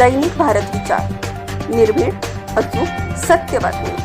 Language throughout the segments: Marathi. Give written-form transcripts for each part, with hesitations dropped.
दैनिक भारत विचार, निर्भीड, अचूक, सत्य बातमी.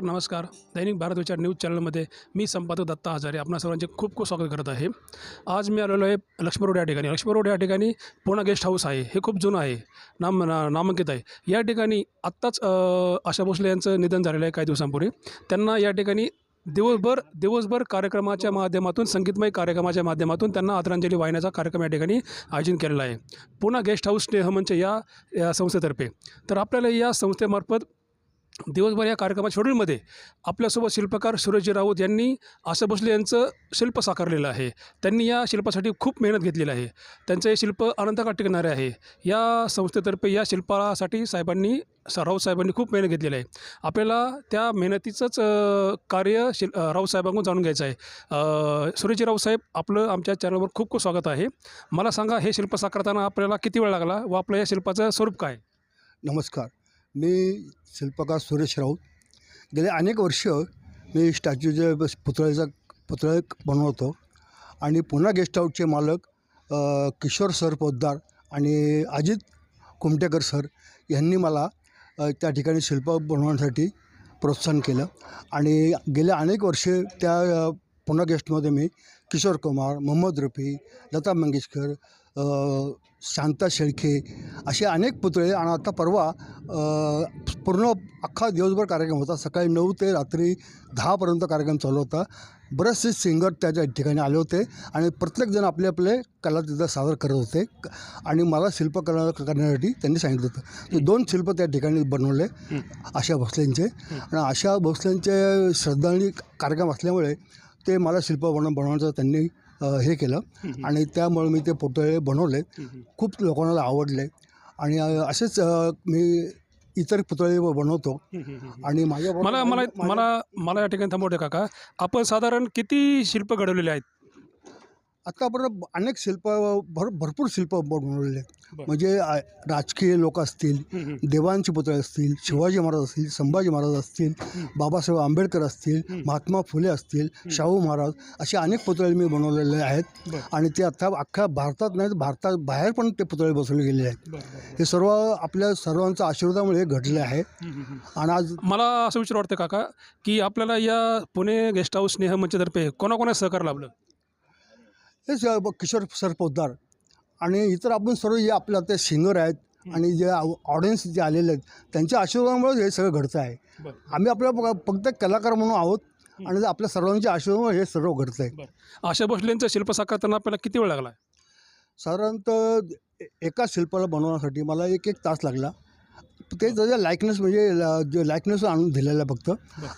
नमस्कार. दैनिक भारत विचार न्यूज चॅनलमध्ये मी संपादक दत्ता हजारे आपणा सर्वांचे खूप खूप स्वागत करत आहे. आज मी आलेलो आहे लक्ष्मी रोड या ठिकाणी. लक्ष्मी रोड या ठिकाणी पूर्ण गेस्ट हाऊस आहे. हे खूप जुनं आहे, नामांकित आहे. या ठिकाणी आत्ताच आशा भोसले यांचं निधन झालेलं आहे काही दिवसांपूर्वी. त्यांना या ठिकाणी दिवसभर कार्यक्रमाच्या माध्यमातून, संगीतमय कार्यक्रमाच्या माध्यमातून त्यांना आदरांजली वाहण्याचा कार्यक्रम या ठिकाणी आयोजन केलेला आहे पूर्ण गेस्ट हाऊस स्नेहमंच या संस्थेतर्फे. तर आपल्याला या संस्थेमार्फत दिवसभर या कार्यक्रमाच्या शेड्यूलमध्ये आपल्यासोबत शिल्पकार सुरेशजी राऊत यांनी आशा भोसले यांचं शिल्प साकारलेलं आहे. त्यांनी या शिल्पासाठी खूप मेहनत घेतलेली आहे. त्यांचं हे शिल्प अनंतकाळ टिकणारे आहे. या संस्थेतर्फे या शिल्पासाठी राऊत साहेबांनी खूप मेहनत घेतलेली आहे. आपल्याला त्या मेहनतीचंच कार्य राऊत साहेबांकडून जाणून घ्यायचं आहे. सुरेशजी राऊत साहेब, आपलं आमच्या चॅनलवर खूप खूप स्वागत आहे. मला सांगा, हे शिल्प साकारताना आपल्याला किती वेळ लागला व आपलं या शिल्पाचं स्वरूप काय? नमस्कार, मी शिल्पकार सुरेश राऊत. गेले अनेक वर्ष मी स्टॅच्यूचे पुतळे बनवतो आणि पुन्हा गेस्ट हाऊसचे मालक किशोर सर पोद्दार आणि अजित कुमटेकर सर यांनी मला त्या ठिकाणी शिल्प बनवण्यासाठी प्रोत्साहन केलं आणि गेल्या अनेक वर्षे त्या पुणे गेस्टमध्ये मी किशोर कुमार, मोहम्मद रफी, लता मंगेशकर, शांता शेळके असे अनेक पुतळे आणि आता परवा पूर्ण अख्खा दिवसभर कार्यक्रम होता. सकाळी 9 ते रात्री 10पर्यंत कार्यक्रम चालू होता. बरेचसे सिंगर त्या ठिकाणी आले होते आणि प्रत्येकजण आपले आपले कला तिथं सादर करत होते आणि मला शिल्प करण्यासाठी त्यांनी सांगितलं होतं. 2 शिल्प त्या ठिकाणी बनवले आशा भोसलेंचे आणि आशा भोसलेंचे श्रद्धांजली कार्यक्रम असल्यामुळे ते मला शिल्प बनवण्याचं त्यांनी हे केलं आणि त्यामुळे मी ते पुतळे बनवले. खूप लोकांना आवडले आणि असेच मी इतर पुतळे बनवतो आणि मला मला मला मला या ठिकाणी थांबवते काका, आपण साधारण किती शिल्प घडवलेले आहेत? आतापर्यंत अनेक शिल्प भरपूर शिल्प बनवलेले आहेत. म्हणजे राजकीय लोक असतील, देवांचे पुतळे असतील, शिवाजी महाराज असतील, संभाजी महाराज असतील, बाबासाहेब आंबेडकर असतील, महात्मा फुले असतील, शाहू महाराज असे अनेक पुतळे मी बनवलेले आहेत आणि ते आता अख्ख्या भारतात नाही भारतात बाहेर पण ते पुतळे बसवले गेले आहेत. हे सर्व आपल्या सर्वांच्या आशीर्वादामुळे घडले आहे. आणि आज मला असं विचार वाटतं काका की आपल्याला या पुणे गेस्ट हाऊस स्नेहमंचतर्फे कोणाकोणा सहकार्य लाभलं? हेच किशोर सर पोद्दार आणि इतर आपण सर्व जे आपल्या ते सिंगर आहेत आणि जे ऑडियन्स जे आलेले आहेत त्यांच्या आशीर्वादामुळे हे सगळं घडतं आहे. आम्ही आपल्या फक्त कलाकार म्हणून आहोत आणि आपल्या सर्वांच्या आशीर्वादामुळे हे सर्व घडतं आहे. आशा भोसलेंचं शिल्प साकारताना आपल्याला किती वेळ लागला? साधारणतः एका शिल्पाला बनवण्यासाठी मला 1 तास लागला. ते त्याच्या लायकनेस म्हणजे जे लायकनेस आणून दिलेलं आहे. फक्त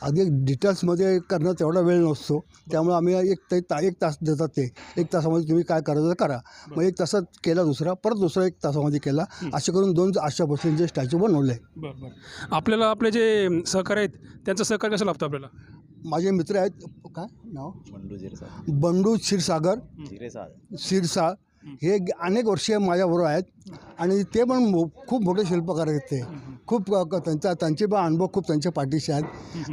अगदी डिटेल्समध्ये करणं तेवढा वेळ नसतो. त्यामुळे आम्ही एक तास देतात. ते 1 तासामध्ये तुम्ही काय करायचं करा. मग 1 तासात केला दुसरा, परत दुसरा 1 तासामध्ये केला. असे करून 2 आशा भोसलेंचे स्टॅच्यू बनवले. आपल्याला आपले जे सहकारी आहेत त्यांचं सहकार्य कसं लाभतं आपल्याला? माझे मित्र आहेत. काय नाव? बंडू क्षीरसागर शिरसा हे अनेक वर्षे माझ्याबरोबर आहेत आणि ते पण खूप मोठे शिल्पकार आहेत. ते खूप त्यांचे पण अनुभव खूप त्यांच्या पाठीशी आहेत.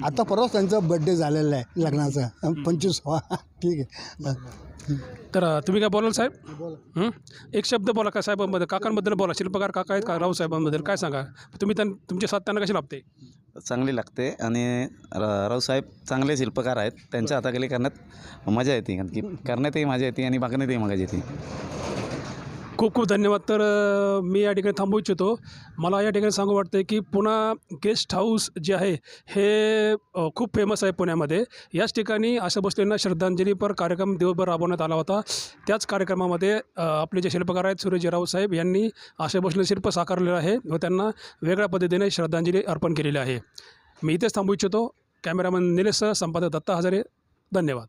आता परवाच त्यांचा बड्डे झालेला आहे लग्नाचा 25वा. ठीक आहे. तर तुम्ही काय बोलाल साहेब? एक शब्द बोला का साहेबांबद्दल, काकांबद्दल बोला. शिल्पकार काका आहेत का रावसाहेबांबद्दल काय सांगा तुम्ही? तुमची साथ त्यांना कशी लाभते? चांगली लागते आणि रावसाहेब चांगले शिल्पकार आहेत. त्यांच्या हाताखाली करण्यात मजा येते, कारण की करण्यातही मजा येते आणि बघण्यातही मजा येते. खूप खूप धन्यवाद. तर मी या ठिकाणी थांबू इच्छितो. मला या ठिकाणी सांगू वाटतं की पुणा गेस्ट हाऊस जे आहे हे खूप फेमस आहे पुण्यामध्ये. याच ठिकाणी आशा भोसलेंना श्रद्धांजलीपर कार्यक्रम दिवसभर राबवण्यात आला होता. त्याच कार्यक्रमामध्ये आपले जे शिल्पकार आहेत सूर्यजीराव साहेब यांनी आशा भोसले शिल्प साकारलेलं आहे व त्यांना वेगळ्या पद्धतीने श्रद्धांजली अर्पण केलेली आहे. मी इथेच थांबू इच्छितो. कॅमेरामन निलेशसह संपादक दत्ता हजारे. धन्यवाद.